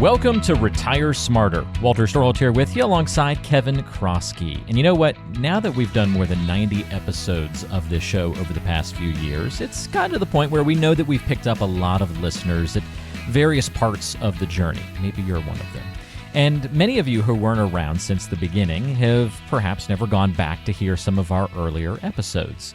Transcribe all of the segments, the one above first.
Welcome to Retire Smarter. Walter Storholt here with you alongside Kevin Kroski. And you know what? Now that we've done more than 90 episodes of this show over the past few years, it's gotten to the point where we know that we've picked up a lot of listeners at various parts of the journey. Maybe you're one of them. And many of you who weren't around since the beginning have perhaps never gone back to hear some of our earlier episodes.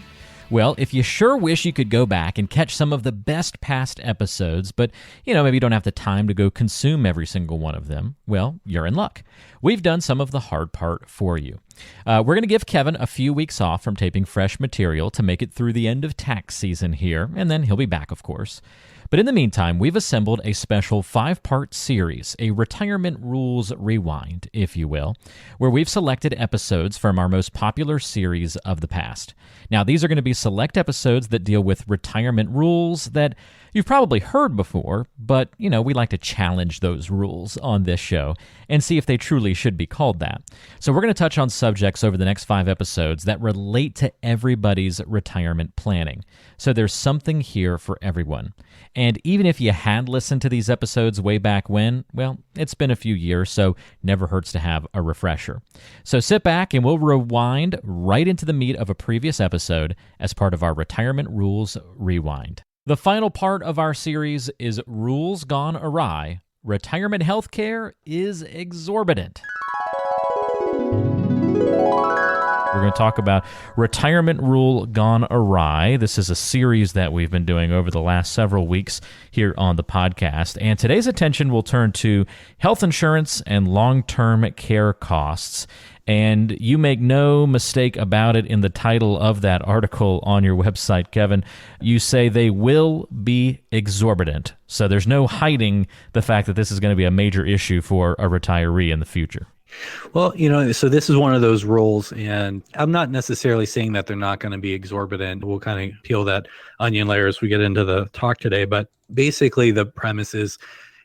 Well, if you sure wish you could go back and catch some of the best past episodes, but, maybe you don't have the time to go consume every single one of them, well, you're in luck. We've done some of the hard part for you. We're going to give Kevin a few weeks off from taping fresh material to make it through the end of tax season here, and then he'll be back, of course. But in the meantime, we've assembled a special 5-part series, a Retirement Rules Rewind, if you will, where we've selected episodes from our most popular series of the past. Now, these are going to be select episodes that deal with retirement rules that you've probably heard before, but, we like to challenge those rules on this show and see if they truly should be called that. So we're going to touch on subjects over the next 5 episodes that relate to everybody's retirement planning. So there's something here for everyone. And even if you had listened to these episodes way back when, well, it's been a few years, so never hurts to have a refresher. So sit back and we'll rewind right into the meat of a previous episode as part of our Retirement Rules Rewind. The final part of our series is Rules Gone Awry. Retirement healthcare is exorbitant. We're going to talk about Retirement Rule Gone Awry. This is a series that we've been doing over the last several weeks here on the podcast. And today's attention will turn to health insurance and long-term care costs. And you make no mistake about it in the title of that article on your website, Kevin. You say they will be exorbitant. So there's no hiding the fact that this is going to be a major issue for a retiree in the future. Well, so this is one of those rules, and I'm not necessarily saying that they're not going to be exorbitant. We'll kind of peel that onion layer as we get into the talk today. But basically, the premise is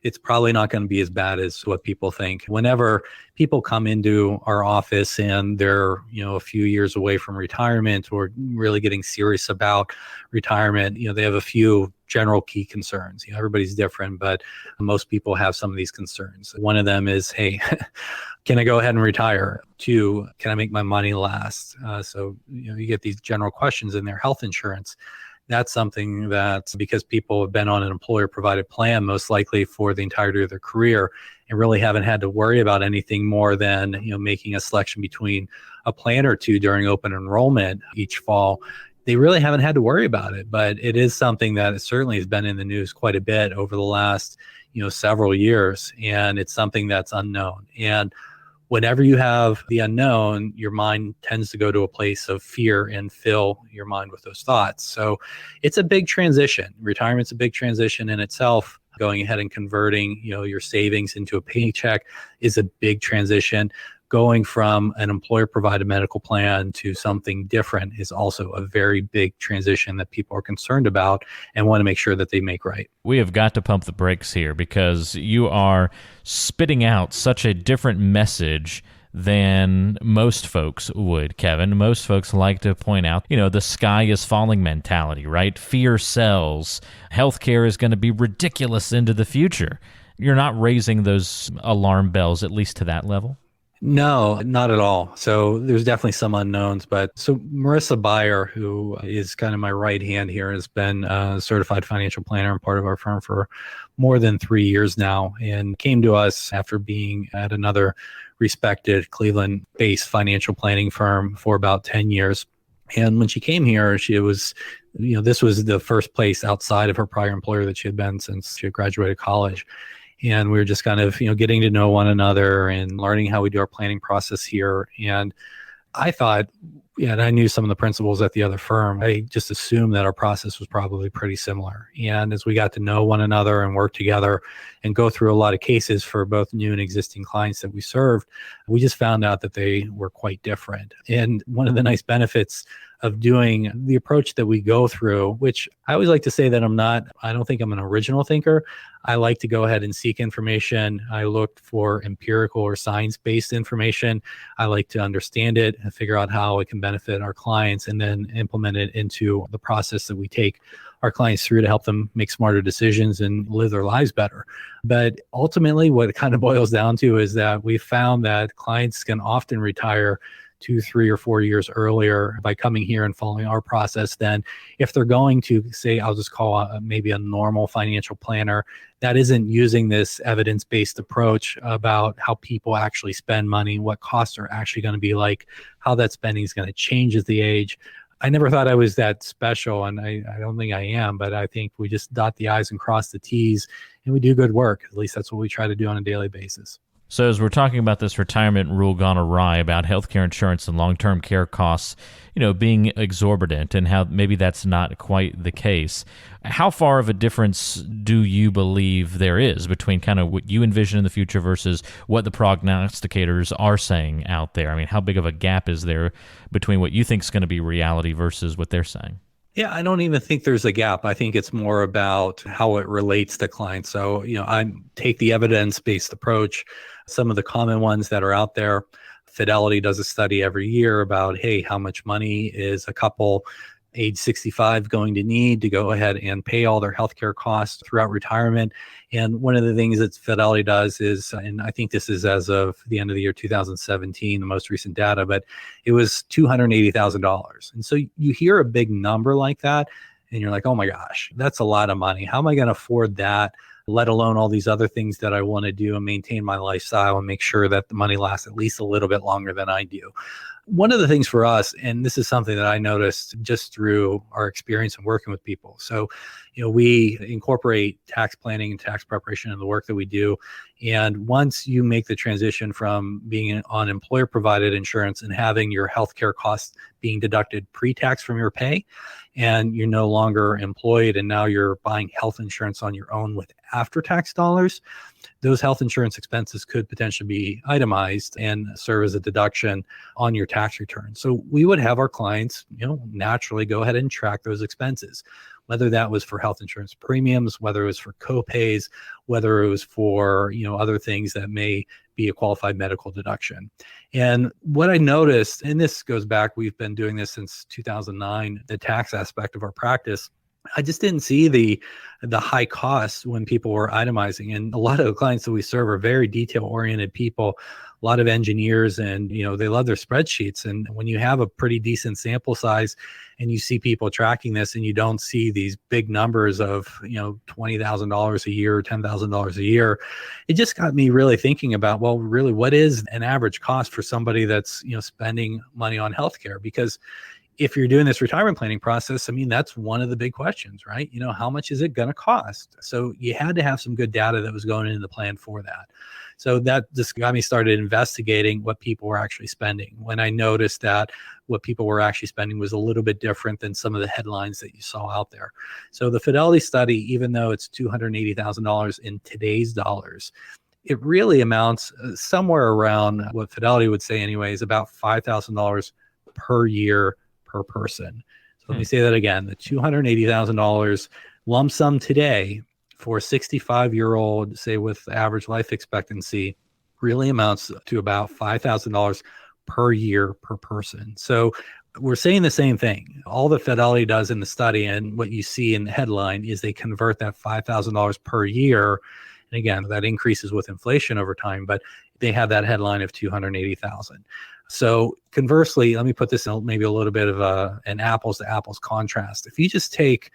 it's probably not going to be as bad as what people think. Whenever people come into our office and they're, a few years away from retirement or really getting serious about retirement, they have a few general key concerns. Everybody's different, but most people have some of these concerns. One of them is, hey, can I go ahead and retire? 2, can I make my money last? So, you get these general questions in their health insurance. That's something that, because people have been on an employer-provided plan most likely for the entirety of their career and really haven't had to worry about anything more than, making a selection between a plan or 2 during open enrollment each fall, they really haven't had to worry about it. But it is something that certainly has been in the news quite a bit over the last, several years, and it's something that's unknown. And whenever you have the unknown, your mind tends to go to a place of fear and fill your mind with those thoughts. So it's a big transition. Retirement's a big transition in itself. Going ahead and converting, your savings into a paycheck is a big transition. Going from an employer-provided medical plan to something different is also a very big transition that people are concerned about and want to make sure that they make right. We have got to pump the brakes here because you are spitting out such a different message than most folks would, Kevin. Most folks like to point out, the sky is falling mentality, right? Fear sells. Healthcare is going to be ridiculous into the future. You're not raising those alarm bells, at least to that level? No, not at all. So there's definitely some unknowns, but so Marissa Beyer, who is kind of my right hand here, has been a certified financial planner and part of our firm for more than 3 years now, and came to us after being at another respected Cleveland-based financial planning firm for about 10 years. And when she came here, she was, this was the first place outside of her prior employer that she had been since she had graduated college. And we were just kind of, getting to know one another and learning how we do our planning process here. And I thought, and I knew some of the principals at the other firm. I just assumed that our process was probably pretty similar. And as we got to know one another and work together and go through a lot of cases for both new and existing clients that we served, we just found out that they were quite different. And one of the nice benefits of doing the approach that we go through, which I always like to say that I don't think I'm an original thinker. I like to go ahead and seek information. I look for empirical or science-based information. I like to understand it and figure out how it can benefit our clients and then implement it into the process that we take our clients through to help them make smarter decisions and live their lives better. But ultimately, what it kind of boils down to is that we found that clients can often retire 2, 3, or 4 years earlier by coming here and following our process than if they're going to, say, I'll just call maybe a normal financial planner that isn't using this evidence-based approach about how people actually spend money, what costs are actually going to be like, how that spending is going to change as they age. I never thought I was that special, and I don't think I am, but I think we just dot the I's and cross the T's, and we do good work. At least that's what we try to do on a daily basis. So as we're talking about this retirement rule gone awry about healthcare insurance and long-term care costs, being exorbitant and how maybe that's not quite the case, how far of a difference do you believe there is between kind of what you envision in the future versus what the prognosticators are saying out there? I mean, how big of a gap is there between what you think is going to be reality versus what they're saying? Yeah, I don't even think there's a gap. I think it's more about how it relates to clients. So, I take the evidence-based approach. Some of the common ones that are out there, Fidelity does a study every year about, hey, how much money is a couple age 65 going to need to go ahead and pay all their healthcare costs throughout retirement. And one of the things that Fidelity does is, and I think this is as of the end of the year 2017, the most recent data, but it was $280,000. And so you hear a big number like that, and you're like, oh my gosh, that's a lot of money. How am I going to afford that, let alone all these other things that I want to do and maintain my lifestyle and make sure that the money lasts at least a little bit longer than I do? One of the things for us, and this is something that I noticed just through our experience in working with people. So, we incorporate tax planning and tax preparation in the work that we do. And once you make the transition from being on employer provided insurance and having your healthcare costs being deducted pre-tax from your pay, and you're no longer employed and now you're buying health insurance on your own with after-tax dollars, those health insurance expenses could potentially be itemized and serve as a deduction on your tax return. So we would have our clients, naturally go ahead and track those expenses, whether that was for health insurance premiums, whether it was for co-pays, whether it was for, other things that may be a qualified medical deduction. And what I noticed, and this goes back, we've been doing this since 2009, the tax aspect of our practice, I just didn't see the high costs when people were itemizing. And a lot of the clients that we serve are very detail-oriented people, a lot of engineers, and they love their spreadsheets. And when you have a pretty decent sample size and you see people tracking this and you don't see these big numbers of $20,000 a year or $10,000 a year, it just got me really thinking about, well, really, what is an average cost for somebody that's spending money on healthcare? Because if you're doing this retirement planning process, I mean, that's one of the big questions, right? How much is it going to cost? So you had to have some good data that was going into the plan for that. So that just got me started investigating what people were actually spending. When I noticed that what people were actually spending was a little bit different than some of the headlines that you saw out there. So the Fidelity study, even though it's $280,000 in today's dollars, it really amounts somewhere around what Fidelity would say anyway, is about $5,000 per year per person. So let me say that again, the $280,000 lump sum today for a 65-year-old, say with average life expectancy, really amounts to about $5,000 per year per person. So we're saying the same thing. All that Fidelity does in the study and what you see in the headline is they convert that $5,000 per year. And again, that increases with inflation over time, but they have that headline of $280,000. So conversely, let me put this in maybe a little bit of an apples to apples contrast. If you just take,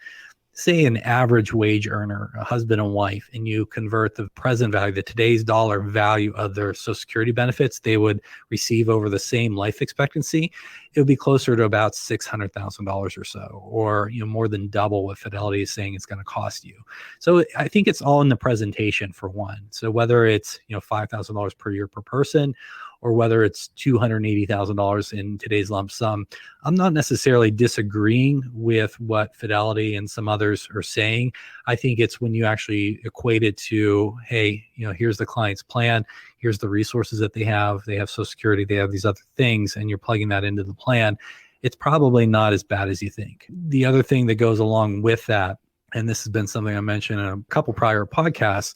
say, an average wage earner, a husband and wife, and you convert the present value, the today's dollar value of their Social Security benefits they would receive over the same life expectancy, it would be closer to about $600,000 or so, or more than double what Fidelity is saying it's going to cost you. So I think it's all in the presentation for one. So whether it's $5,000 per year per person, or whether it's $280,000 in today's lump sum, I'm not necessarily disagreeing with what Fidelity and some others are saying. I think it's when you actually equate it to, hey, here's the client's plan, here's the resources that they have Social Security, they have these other things, and you're plugging that into the plan. it's probably not as bad as you think. The other thing that goes along with that, and this has been something I mentioned in a couple prior podcasts,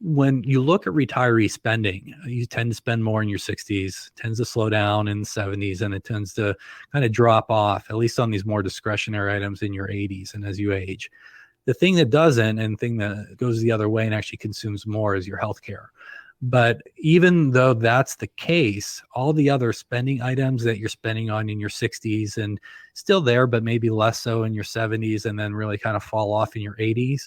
when you look at retiree spending, you tend to spend more in your 60s, tends to slow down in the 70s, and it tends to kind of drop off, at least on these more discretionary items in your 80s and as you age. The thing that doesn't, and thing that goes the other way and actually consumes more, is your healthcare. But even though that's the case, all the other spending items that you're spending on in your 60s and still there, but maybe less so in your 70s, and then really kind of fall off in your 80s,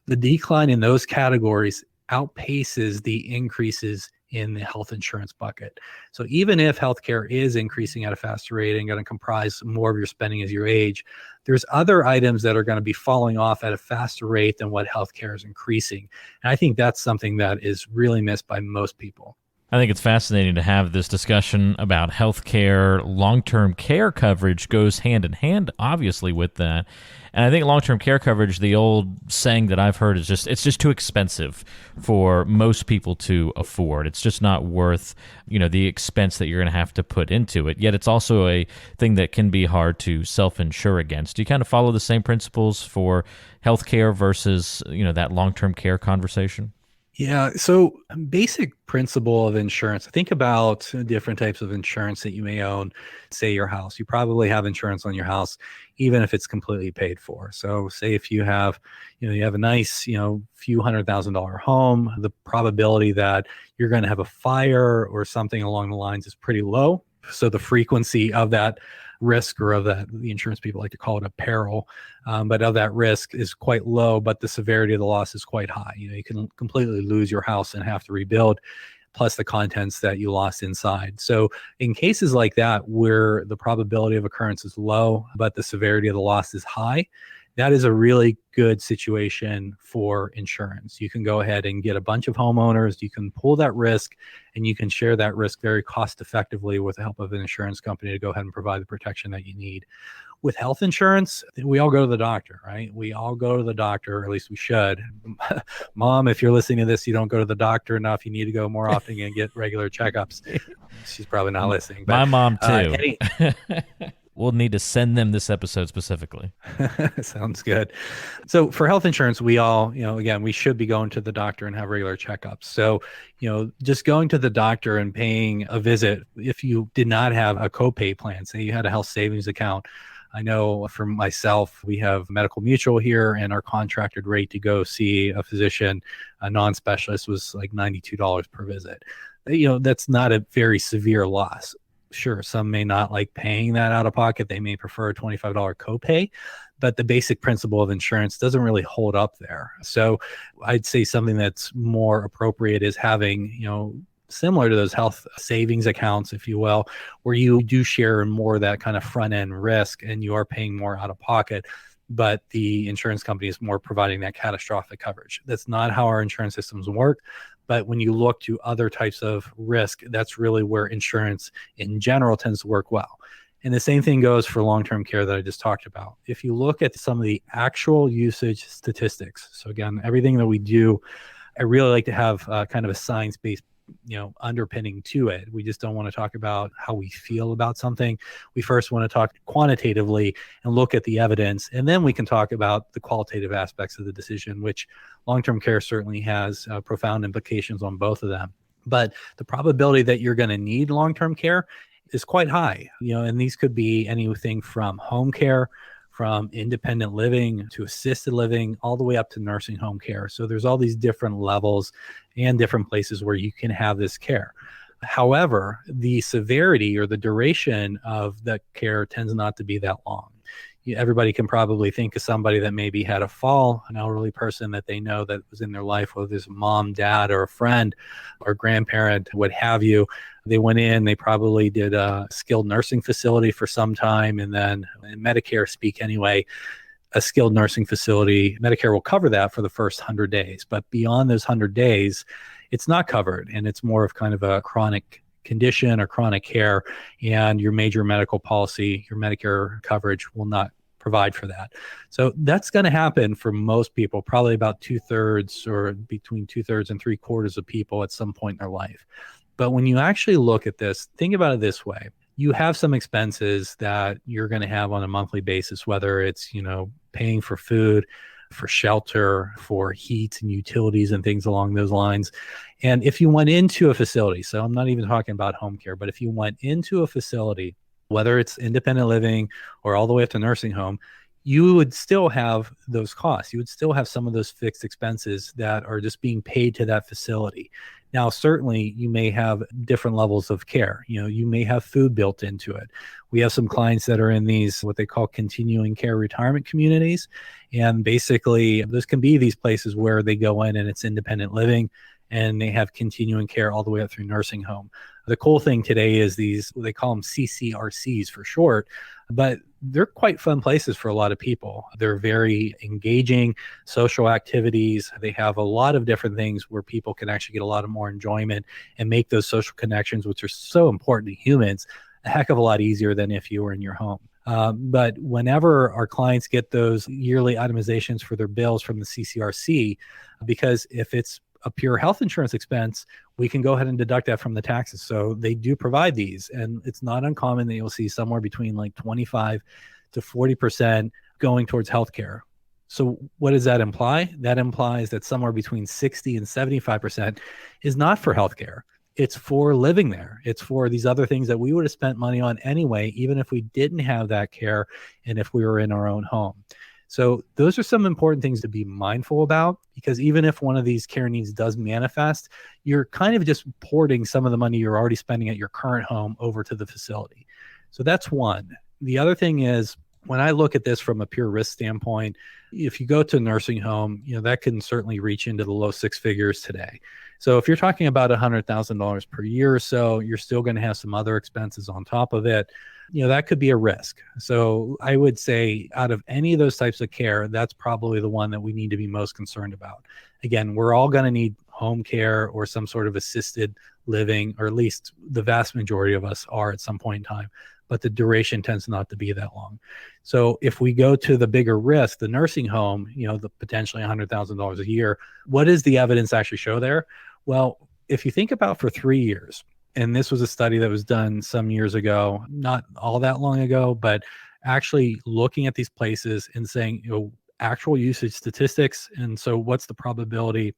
the decline in those categories outpaces the increases in the health insurance bucket. So even if healthcare is increasing at a faster rate and going to comprise more of your spending as you age, there's other items that are going to be falling off at a faster rate than what healthcare is increasing. And I think that's something that is really missed by most people. I think it's fascinating to have this discussion about healthcare. Long-term care coverage goes hand in hand, obviously, with that. And I think long-term care coverage, the old saying that I've heard is it's just too expensive for most people to afford. It's just not worth, the expense that you're going to have to put into it. Yet it's also a thing that can be hard to self-insure against. Do you kind of follow the same principles for healthcare versus, that long-term care conversation? Yeah. So basic principle of insurance, think about different types of insurance that you may own. Say your house, you probably have insurance on your house, even if it's completely paid for. So say if you have, you have a nice, few $100,000 home, the probability that you're going to have a fire or something along the lines is pretty low. So the frequency of that risk, or of that, the insurance people like to call it a peril, but of that risk is quite low, but the severity of the loss is quite high. You can completely lose your house and have to rebuild, plus the contents that you lost inside. So in cases like that, where the probability of occurrence is low, but the severity of the loss is high, that is a really good situation for insurance. You can go ahead and get a bunch of homeowners, you can pool that risk, and you can share that risk very cost effectively with the help of an insurance company to go ahead and provide the protection that you need. With health insurance, we all go to the doctor, right? We all go to the doctor, or at least we should. Mom, if you're listening to this, you don't go to the doctor enough. You need to go more often and get regular checkups. She's probably not listening. But, my mom too. We'll need to send them this episode specifically. Sounds good. So for health insurance, we all, again, we should be going to the doctor and have regular checkups. So, just going to the doctor and paying a visit, if you did not have a copay plan, say you had a health savings account. I know for myself, we have Medical Mutual here, and our contracted rate to go see a physician, a non-specialist, was like $92 per visit. That's not a very severe loss. Sure, some may not like paying that out of pocket. They may prefer a $25 copay, but the basic principle of insurance doesn't really hold up there. So I'd say something that's more appropriate is having, similar to those health savings accounts, if you will, where you do share in more of that kind of front end risk and you are paying more out of pocket, but the insurance company is more providing that catastrophic coverage. That's not how our insurance systems work. But when you look to other types of risk, that's really where insurance in general tends to work well. And the same thing goes for long-term care that I just talked about. If you look at some of the actual usage statistics, so again, everything that we do, I really like to have kind of a science-based underpinning to it. We just don't want to talk about how we feel about something. We first want to talk quantitatively and look at the evidence, and then we can talk about the qualitative aspects of the decision, which long-term care certainly has profound implications on both of them. But the probability that you're going to need long-term care is quite high, and these could be anything from home care, from independent living to assisted living, all the way up to nursing home care. So there's all these different levels and different places where you can have this care. However, the severity or the duration of the care tends not to be that long. Everybody can probably think of somebody that maybe had a fall, an elderly person that they know that was in their life, whether it's a mom, dad, or a friend or grandparent, what have you. They went in, they probably did a skilled nursing facility for some time, and then in Medicare speak anyway, a skilled nursing facility, Medicare will cover that for the first 100 days. But beyond those 100 days, it's not covered, and it's more of kind of a chronic condition or chronic care, and your major medical policy, your Medicare coverage will not provide for that. So that's going to happen for most people, probably about 2/3 or between 2/3 and 3/4 of people at some point in their life. But when you actually look at this, think about it this way. you have some expenses that you're going to have on a monthly basis, whether it's, paying for food, for shelter, for heat and utilities and things along those lines. And if you went into a facility, so I'm not even talking about home care, but if you went into a facility, whether it's independent living or all the way up to nursing home, you would still have those costs. You would still have some of those fixed expenses that are just being paid to that facility. Now, certainly you may have different levels of care. You may have food built into it. We have some clients that are in these, what they call continuing care retirement communities. And basically those can be these places where they go in and it's independent living and they have continuing care all the way up through nursing home. The cool thing today is these, they call them CCRCs for short, but they're quite fun places for a lot of people. They're very engaging social activities. They have a lot of different things where people can actually get a lot of more enjoyment and make those social connections, which are so important to humans, a heck of a lot easier than if you were in your home. But whenever our clients get those yearly itemizations for their bills from the CCRC, because if it's a pure health insurance expense, we can go ahead and deduct that from the taxes. So they do provide these, and it's not uncommon that you'll see somewhere between like 25 to 40% going towards healthcare. So what does that imply? That implies that somewhere between 60 and 75% is not for healthcare. It's for living there. It's for these other things that we would have spent money on anyway, even if we didn't have that care and if we were in our own home. So those are some important things to be mindful about, because even if one of these care needs does manifest, you're kind of just porting some of the money you're already spending at your current home over to the facility. So that's one. The other thing is, when I look at this from a pure risk standpoint, if you go to a nursing home, that can certainly reach into the low six figures today. So if you're talking about $100,000 per year or so, you're still going to have some other expenses on top of it. That could be a risk. So I would say out of any of those types of care, that's probably the one that we need to be most concerned about. Again, we're all going to need home care or some sort of assisted living, or at least the vast majority of us are at some point in time, but the duration tends not to be that long. So if we go to the bigger risk, the nursing home, the potentially $100,000 a year, what does the evidence actually show there? Well, if you think about for 3 years, and this was a study that was done some years ago, not all that long ago, but actually looking at these places and saying, actual usage statistics. And so what's the probability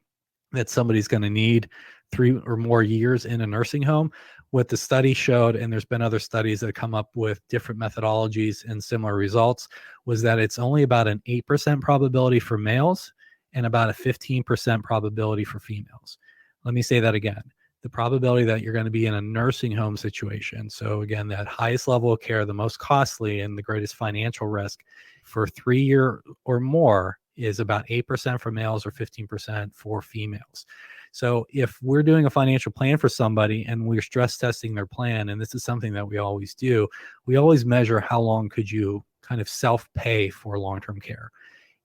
that somebody's going to need 3 or more years in a nursing home? What the study showed, and there's been other studies that come up with different methodologies and similar results, was that it's only about an 8% probability for males and about a 15% probability for females. Let me say that again. The probability that you're going to be in a nursing home situation, so again, that highest level of care, the most costly and the greatest financial risk for 3 year or more, is about 8% for males or 15% for females. So if we're doing a financial plan for somebody and we're stress testing their plan, and this is something that we always do, we always measure how long could you kind of self-pay for long-term care.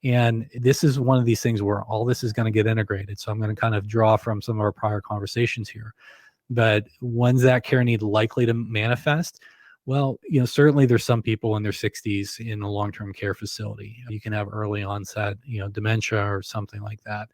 And this is one of these things where all this is going to get integrated. So I'm going to kind of draw from some of our prior conversations here. But when's that care need likely to manifest? Well, certainly there's some people in their 60s in a long-term care facility. You can have early onset, dementia or something like that.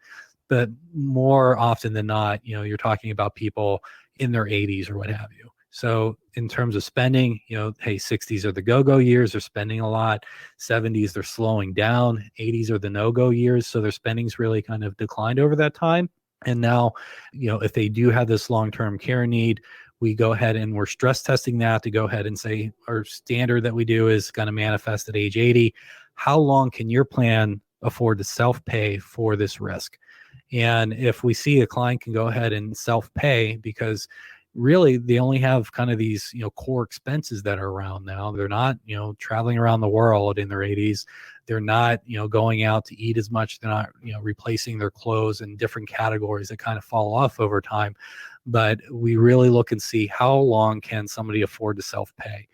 But more often than not, you're talking about people in their 80s or what have you. So in terms of spending, hey, 60s are the go-go years. They're spending a lot. 70s, they're slowing down. 80s are the no-go years. So their spending's really kind of declined over that time. And now, if they do have this long-term care need, we go ahead and we're stress testing that to go ahead and say our standard that we do is going to manifest at age 80. How long can your plan afford to self-pay for this risk? And if we see a client can go ahead and self-pay because really they only have kind of these, core expenses that are around now. They're not, traveling around the world in their 80s. They're not, going out to eat as much. They're not, replacing their clothes in different categories that kind of fall off over time. But we really look and see how long can somebody afford to self-pay.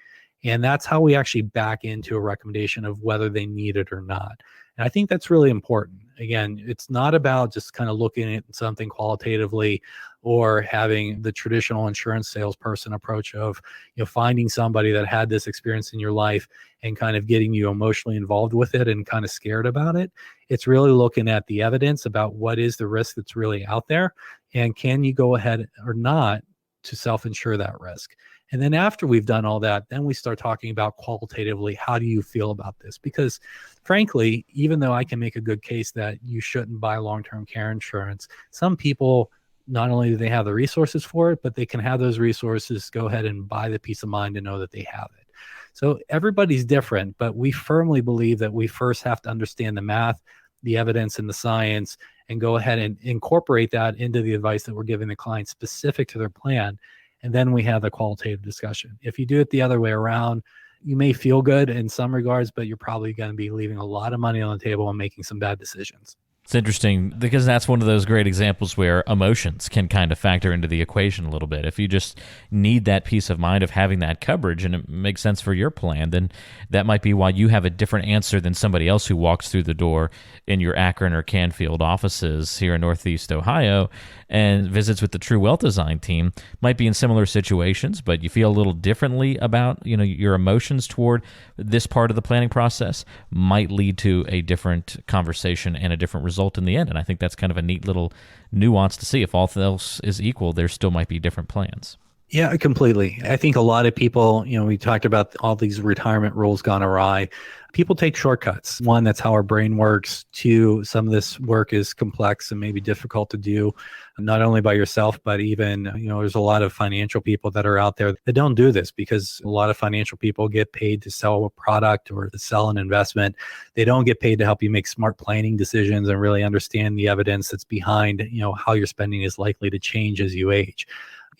And that's how we actually back into a recommendation of whether they need it or not. And I think that's really important. Again, it's not about just kind of looking at something qualitatively or having the traditional insurance salesperson approach of, finding somebody that had this experience in your life and kind of getting you emotionally involved with it and kind of scared about it. It's really looking at the evidence about what is the risk that's really out there and can you go ahead or not to self-insure that risk. And then after we've done all that, then we start talking about qualitatively, how do you feel about this? Because frankly, even though I can make a good case that you shouldn't buy long-term care insurance, some people, not only do they have the resources for it, but they can have those resources go ahead and buy the peace of mind to know that they have it. So everybody's different, but we firmly believe that we first have to understand the math, the evidence, and the science, and go ahead and incorporate that into the advice that we're giving the client specific to their plan. And then we have the qualitative discussion. If you do it the other way around, you may feel good in some regards, but you're probably going to be leaving a lot of money on the table and making some bad decisions. It's interesting because that's one of those great examples where emotions can kind of factor into the equation a little bit. If you just need that peace of mind of having that coverage and it makes sense for your plan, then that might be why you have a different answer than somebody else who walks through the door in your Akron or Canfield offices here in Northeast Ohio and visits with the True Wealth Design team. Might be in similar situations, but you feel a little differently about, your emotions toward this part of the planning process might lead to a different conversation and a different result in the end. And I think that's kind of a neat little nuance to see. If all else is equal, there still might be different plans. Yeah, completely. I think a lot of people, we talked about all these retirement rules gone awry. People take shortcuts. One, that's how our brain works. Two, some of this work is complex and maybe difficult to do, not only by yourself, but even, there's a lot of financial people that are out there that don't do this because a lot of financial people get paid to sell a product or to sell an investment. They don't get paid to help you make smart planning decisions and really understand the evidence that's behind, how your spending is likely to change as you age.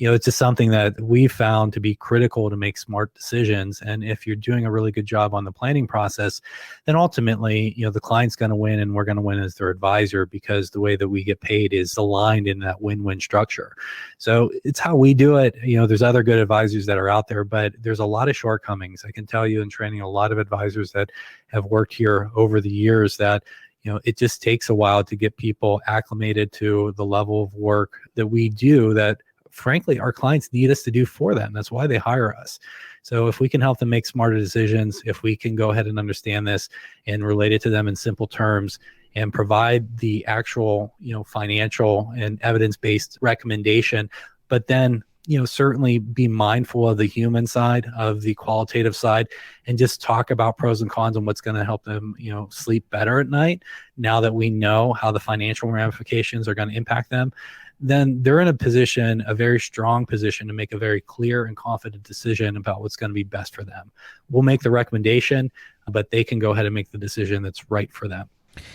It's just something that we found to be critical to make smart decisions. And if you're doing a really good job on the planning process, then ultimately, the client's going to win and we're going to win as their advisor because the way that we get paid is aligned in that win-win structure. So it's how we do it. There's other good advisors that are out there, but there's a lot of shortcomings. I can tell you in training a lot of advisors that have worked here over the years that it just takes a while to get people acclimated to the level of work that we do that frankly, our clients need us to do for them. That's why they hire us. So if we can help them make smarter decisions, if we can go ahead and understand this and relate it to them in simple terms and provide the actual, financial and evidence-based recommendation, but then, certainly be mindful of the human side, of the qualitative side, and just talk about pros and cons and what's going to help them, sleep better at night. Now that we know how the financial ramifications are going to impact them, then they're in a very strong position to make a very clear and confident decision about what's going to be best for them. We'll make the recommendation, but they can go ahead and make the decision that's right for them.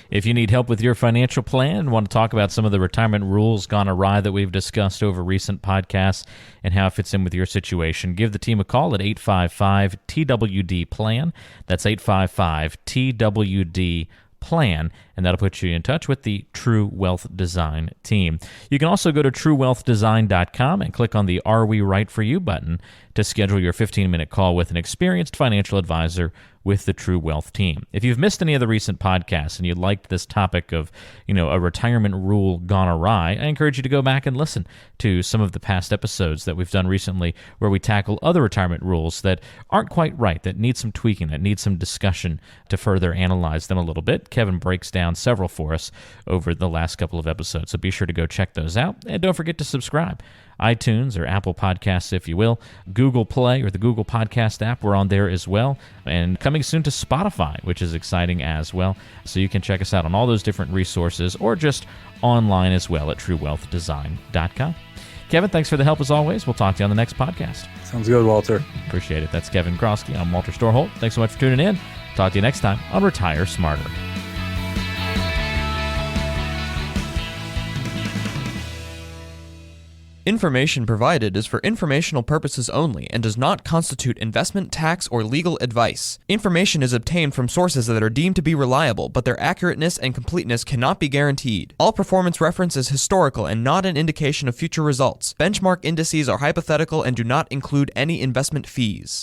If you need help with your financial plan, want to talk about some of the retirement rules gone awry that we've discussed over recent podcasts and how it fits in with your situation, give the team a call at 855-TWD-PLAN. That's 855-TWD-PLAN, and that'll put you in touch with the True Wealth Design team. You can also go to truewealthdesign.com and click on the Are We Right For You button to schedule your 15-minute call with an experienced financial advisor with the True Wealth team. If you've missed any of the recent podcasts and you liked this topic of, a retirement rule gone awry, I encourage you to go back and listen to some of the past episodes that we've done recently where we tackle other retirement rules that aren't quite right, that need some tweaking, that need some discussion to further analyze them a little bit. Kevin breaks down several for us over the last couple of episodes, so be sure to go check those out. And don't forget to subscribe. iTunes or Apple Podcasts, if you will, Google Play or the Google Podcast app, we're on there as well, and coming soon to Spotify, which is exciting as well. So you can check us out on all those different resources or just online as well at truewealthdesign.com. Kevin, thanks for the help as always. We'll talk to you on the next podcast. Sounds good, Walter. Appreciate it. That's Kevin Krosky. I'm Walter Storholt. Thanks so much for tuning in. Talk to you next time on Retire Smarter. Information provided is for informational purposes only and does not constitute investment, tax, or legal advice. Information is obtained from sources that are deemed to be reliable, but their accurateness and completeness cannot be guaranteed. All performance reference is historical and not an indication of future results. Benchmark indices are hypothetical and do not include any investment fees.